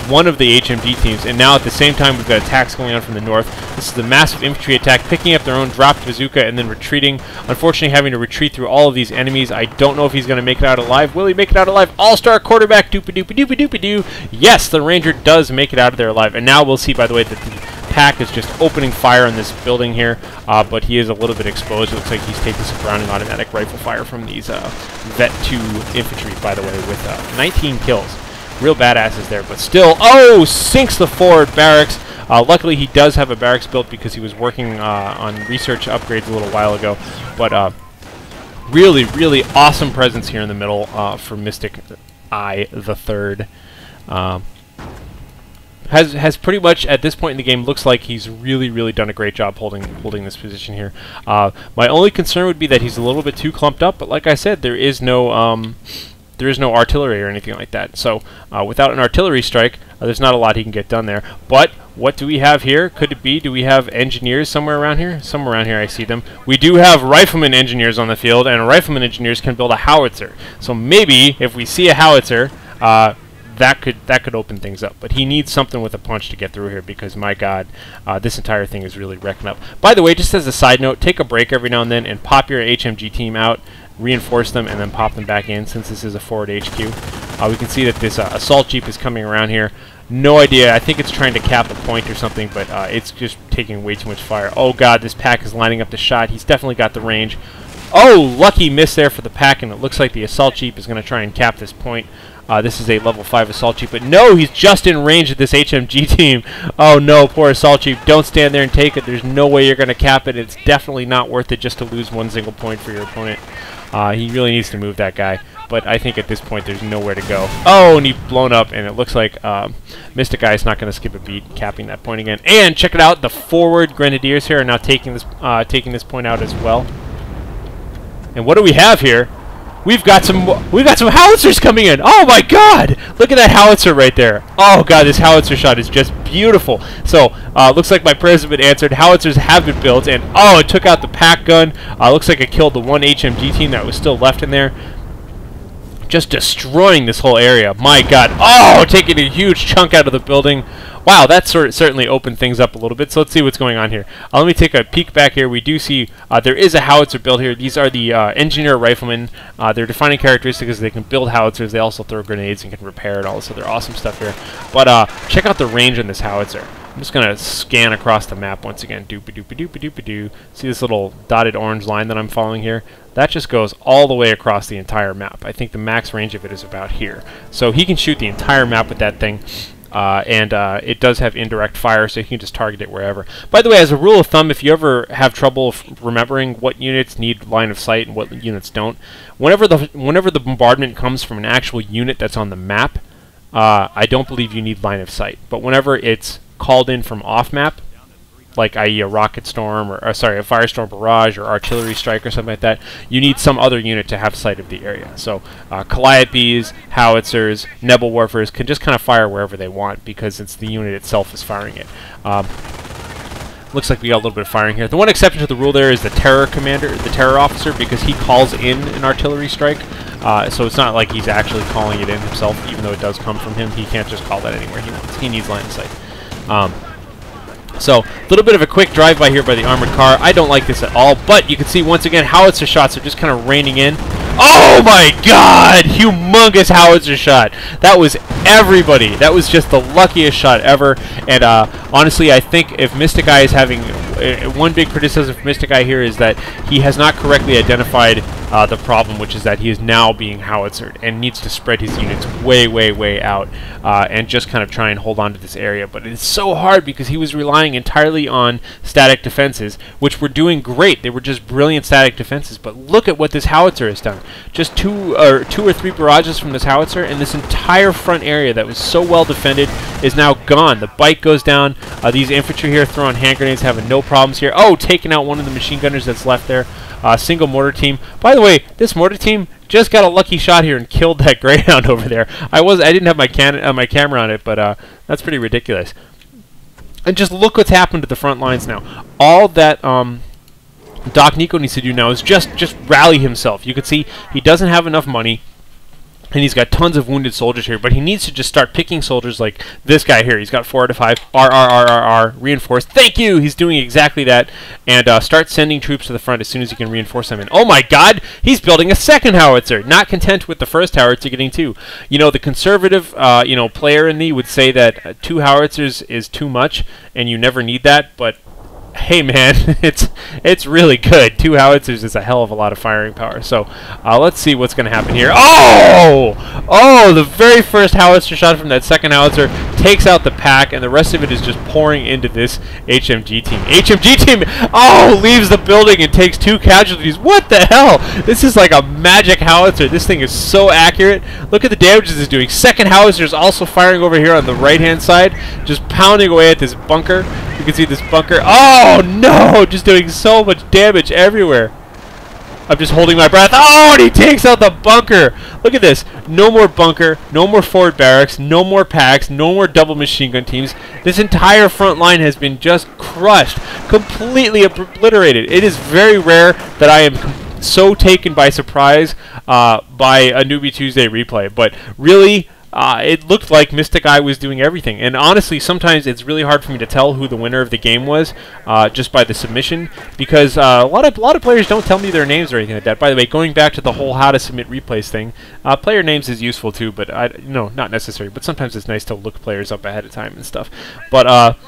one of the HMG teams, and now at the same time we've got attacks going on from the north. This is a massive infantry attack, picking up their own dropped bazooka and then retreating. Unfortunately, having to retreat through all of these enemies. I don't know if he's going to make it out alive. Will he make it out alive? All-star quarterback, doopy-doopy-doopy-doopy-doo. Yes, the Ranger does make it out of there alive, and now we'll see, by the way, that the pack is just opening fire on this building here, but he is a little bit exposed. It looks like he's taking some grounding automatic rifle fire from these Vet 2 infantry, by the way, with 19 kills. Real badasses there, but still, oh, sinks the forward barracks. Luckily, he does have a barracks built because he was working on research upgrades a little while ago. But really, really awesome presence here in the middle for MysticEyeIII. Has pretty much at this point in the game looks like he's really done a great job holding this position here. My only concern would be that he's a little bit too clumped up, but like I said, there is no artillery or anything like that. So without an artillery strike, there's not a lot he can get done there. But what do we have here? Could it be? Do we have engineers somewhere around here? Somewhere around here I see them. We do have rifleman engineers on the field, and rifleman engineers can build a howitzer. So maybe if we see a howitzer, that could open things up. But he needs something with a punch to get through here because, my God, this entire thing is really wrecking up. By the way, just as a side note, take a break every now and then and pop your HMG team out, reinforce them, and then pop them back in since this is a forward HQ. We can see that this assault jeep is coming around here. No idea. I think it's trying to cap a point or something, but it's just taking way too much fire. Oh, God, this pack is lining up the shot. He's definitely got the range. Oh, lucky miss there for the pack, and it looks like the assault jeep is going to try and cap this point. This is a level 5 assault jeep, but no, he's just in range of this HMG team. Oh no, poor assault jeep. Don't stand there and take it. There's no way you're going to cap it. It's definitely not worth it just to lose one single point for your opponent. He really needs to move that guy, but I think at this point there's nowhere to go. Oh, and he's blown up, and it looks like MysticEye is not going to skip a beat, capping that point again. And check it out, the forward grenadiers here are now taking this point out as well. And what do we have here? We've got some howitzers coming in. Oh my God! Look at that howitzer right there. Oh God, this howitzer shot is just beautiful. So looks like my prayers have been answered. Howitzers have been built, and oh, it took out the pack gun. Looks like it killed the one HMG team that was still left in there. Just destroying this whole area. My God! Oh, taking a huge chunk out of the building. Wow, that certainly opened things up a little bit. So let's see what's going on here. Let me take a peek back here. We do see there is a howitzer built here. These are the engineer riflemen. Their defining characteristic is they can build howitzers. They also throw grenades and can repair it all. So they're awesome stuff here. But check out the range on this howitzer. I'm just going to scan across the map once again. Doopy-doopy-doopy-doopy-doo. See this little dotted orange line that I'm following here? That just goes all the way across the entire map. I think the max range of it is about here. So he can shoot the entire map with that thing. It does have indirect fire, so you can just target it wherever. By the way, as a rule of thumb, if you ever have trouble remembering what units need line of sight and what units don't, whenever the bombardment comes from an actual unit that's on the map, I don't believe you need line of sight. But whenever it's called in from off map, like i.e. a rocket storm or sorry, a firestorm barrage or artillery strike or something like that, you need some other unit to have sight of the area. So Calliopes, howitzers, Nebel warfers can just kind of fire wherever they want because it's the unit itself is firing it. Looks like we got a little bit of firing here. The one exception to the rule there is the terror commander, the terror officer, because he calls in an artillery strike. So it's not like he's actually calling it in himself, even though it does come from him. He can't just call that anywhere he wants. He needs line of sight. So, a little bit of a quick drive-by here by the armored car. I don't like this at all, but you can see once again howitzer shots are just kind of raining in. Oh my God! Humongous howitzer shot. That was everybody. That was just the luckiest shot ever. And honestly, I think if MysticEye is having one big criticism for MysticEye here is that he has not correctly identified the problem, which is that he is now being howitzered and needs to spread his units way out and just kind of try and hold on to this area. But it's so hard because he was relying entirely on static defenses, which were doing great. They were just brilliant static defenses. But look at what this howitzer has done. Just two or three barrages from this howitzer, and this entire front area that was so well defended is now gone. The bike goes down. These infantry here throwing hand grenades, having no problems here. Oh, taking out one of the machine gunners that's left there. Single mortar team. By the way, this mortar team just got a lucky shot here and killed that Greyhound over there. I didn't have my camera on it, but that's pretty ridiculous. And just look what's happened to the front lines now. All that DocNiko needs to do now is just rally himself. You can see he doesn't have enough money. And he's got tons of wounded soldiers here, but he needs to just start picking soldiers like this guy here. He's got 4 out of 5. R, reinforce. Thank you! He's doing exactly that. And start sending troops to the front as soon as he can reinforce them. And oh my god! He's building a second howitzer! Not content with the first howitzer getting 2. You know, the conservative, player in me would say that 2 howitzers is too much, and you never need that, but hey man, it's really good. 2 howitzers is a hell of a lot of firing power. So let's see what's going to happen here. Oh, the very first howitzer shot from that second howitzer takes out the pack, and the rest of it is just pouring into this HMG team. HMG team, leaves the building and takes 2 casualties. What the hell? This is like a magic howitzer. This thing is so accurate. Look at the damages it's doing. Second howitzer is also firing over here on the right-hand side, just pounding away at this bunker. You can see this bunker. Oh no! Just doing so much damage everywhere. I'm just holding my breath. Oh, and he takes out the bunker. Look at this. No more bunker, no more forward barracks, no more packs, no more double machine gun teams. This entire front line has been just crushed, completely obliterated. It is very rare that I am so taken by surprise by a Newbie Tuesday replay, but really, it looked like MysticEye was doing everything. And honestly, sometimes it's really hard for me to tell who the winner of the game was just by the submission, because a lot of players don't tell me their names or anything like that. By the way, going back to the whole how to submit replays thing, player names is useful too, but not necessary. But sometimes it's nice to look players up ahead of time and stuff. But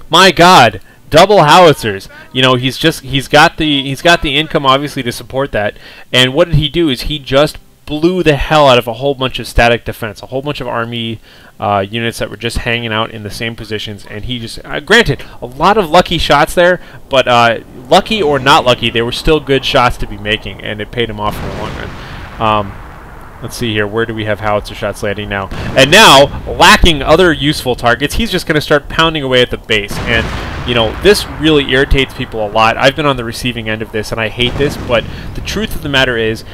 my God, double howitzers. You know, he's got the income obviously to support that. And what did he do? Is he just blew the hell out of a whole bunch of static defense, a whole bunch of army units that were just hanging out in the same positions, and he just, granted, a lot of lucky shots there, but lucky or not lucky, they were still good shots to be making, and it paid him off in the long run. Let's see here, where do we have howitzer shots landing now? And now, lacking other useful targets, he's just going to start pounding away at the base, and you know, this really irritates people a lot. I've been on the receiving end of this, and I hate this, but the truth of the matter is,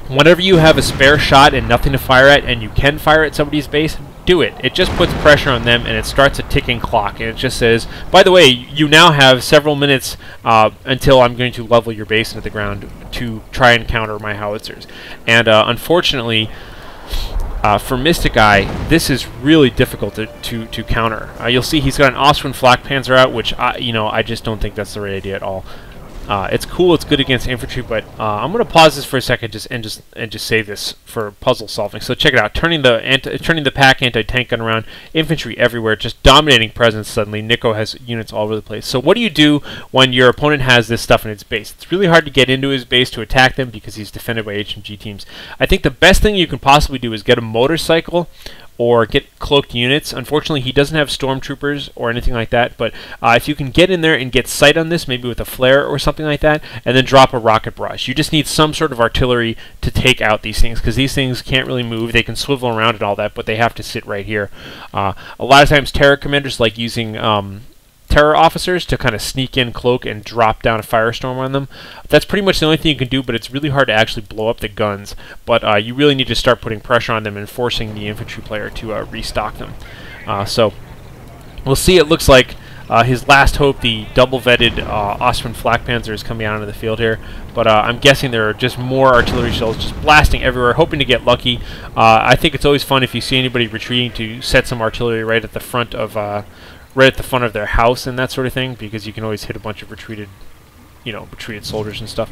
whenever you have a spare shot and nothing to fire at, and you can fire at somebody's base, do it. It just puts pressure on them, and it starts a ticking clock. And it just says, by the way, you now have several minutes until I'm going to level your base into the ground to try and counter my howitzers. And unfortunately, for MysticEye, this is really difficult to counter. You'll see he's got an Austrian flak panzer out, which I just don't think that's the right idea at all. It's cool, it's good against infantry, but I'm going to pause this for a second and just save this for puzzle solving. So check it out, turning the pack anti-tank gun around, infantry everywhere, just dominating presence suddenly. Niko has units all over the place. So what do you do when your opponent has this stuff in its base? It's really hard to get into his base to attack them because he's defended by HMG teams. I think the best thing you can possibly do is get a motorcycle or get cloaked units. Unfortunately, he doesn't have stormtroopers or anything like that, but if you can get in there and get sight on this, maybe with a flare or something like that, and then drop a rocket barrage. You just need some sort of artillery to take out these things, because these things can't really move. They can swivel around and all that, but they have to sit right here. A lot of times terror commanders like using terror officers to kind of sneak in, cloak, and drop down a firestorm on them. That's pretty much the only thing you can do, but it's really hard to actually blow up the guns. But you really need to start putting pressure on them and forcing the infantry player to restock them. So we'll see. It looks like his last hope, the double-vetted Austrian flak panzer, is coming out into the field here. But I'm guessing there are just more artillery shells just blasting everywhere, hoping to get lucky. I think it's always fun if you see anybody retreating to set some artillery right at the front of their house and that sort of thing, because you can always hit a bunch of retreated soldiers and stuff.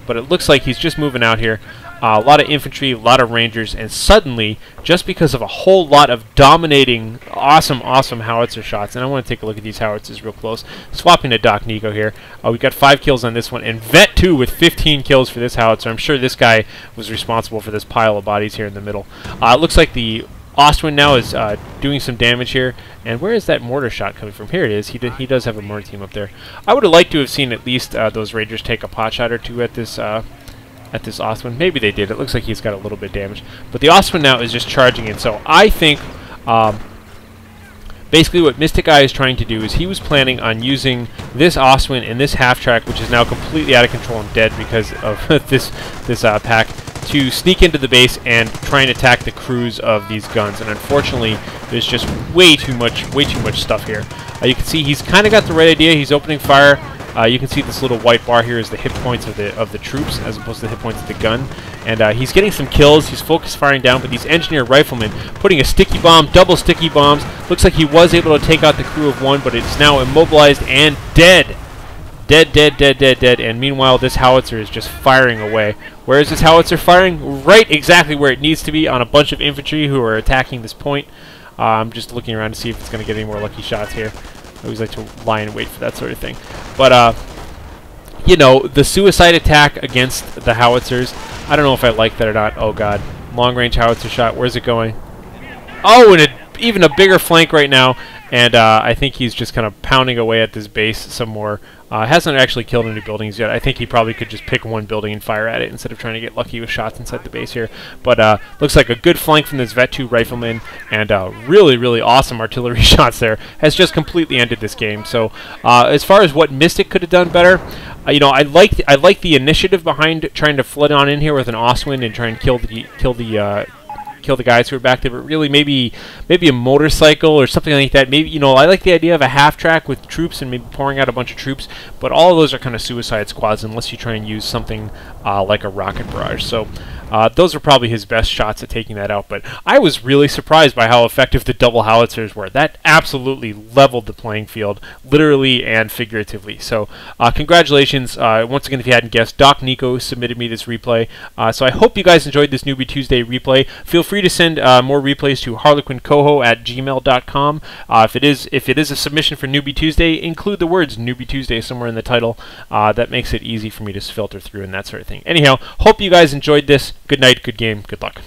But it looks like he's just moving out here. A lot of infantry, a lot of rangers, and suddenly, just because of a whole lot of dominating, awesome howitzer shots, and I want to take a look at these howitzers real close. Swapping to DocNiko here. We got 5 kills on this one, and Vet2 with 15 kills for this howitzer. I'm sure this guy was responsible for this pile of bodies here in the middle. It looks like the Austrian now is doing some damage here. And where is that mortar shot coming from? Here it is. He does have a mortar team up there. I would have liked to have seen at least those Rangers take a pot shot or two at this Austrian. Maybe they did. It looks like he's got a little bit damage. But the Austrian now is just charging in. So I think basically what MysticEye is trying to do is he was planning on using this Austrian and this half-track, which is now completely out of control and dead because of this pack, to sneak into the base and try and attack the crews of these guns. And unfortunately, there's just way too much stuff here. You can see he's kind of got the right idea. He's opening fire You can see this little white bar here is the hit points of the troops as opposed to the hit points of the gun. And he's getting some kills. He's focus firing down, but these engineer riflemen putting a sticky bomb, double sticky bombs. Looks like he was able to take out the crew of one, but it's now immobilized and dead. Dead, dead, dead, dead, dead. And meanwhile, this howitzer is just firing away. Where is this howitzer firing? Right exactly where it needs to be, on a bunch of infantry who are attacking this point. I'm just looking around to see if it's going to get any more lucky shots here. I always like to lie and wait for that sort of thing. But, you know, the suicide attack against the howitzers, I don't know if I like that or not. Oh, God. Long-range howitzer shot. Where's it going? Oh, and even a bigger flank right now. And I think he's just kind of pounding away at this base some more. Hasn't actually killed any buildings yet. I think he probably could just pick one building and fire at it instead of trying to get lucky with shots inside the base here. But looks like a good flank from this Vet 2 rifleman, and really, really awesome artillery shots there. Has just completely ended this game. So as far as what Mystic could have done better, you know, I like the initiative behind trying to flood on in here with an Oswind and try and kill the guys who are back there, but really maybe a motorcycle or something like that. Maybe, you know, I like the idea of a half track with troops and maybe pouring out a bunch of troops, but all of those are kind of suicide squads unless you try and use something like a rocket barrage. So those are probably his best shots at taking that out, but I was really surprised by how effective the double howitzers were. That absolutely leveled the playing field, literally and figuratively. So congratulations. Once again, if you hadn't guessed, DocNiko submitted me this replay. So I hope you guys enjoyed this Newbie Tuesday replay. Feel free to send more replays to HarlequinCoHO@gmail.com. If it is a submission for Newbie Tuesday, include the words Newbie Tuesday somewhere in the title. That makes it easy for me to filter through and that sort of thing. Anyhow, hope you guys enjoyed this. Good night, good game, good luck.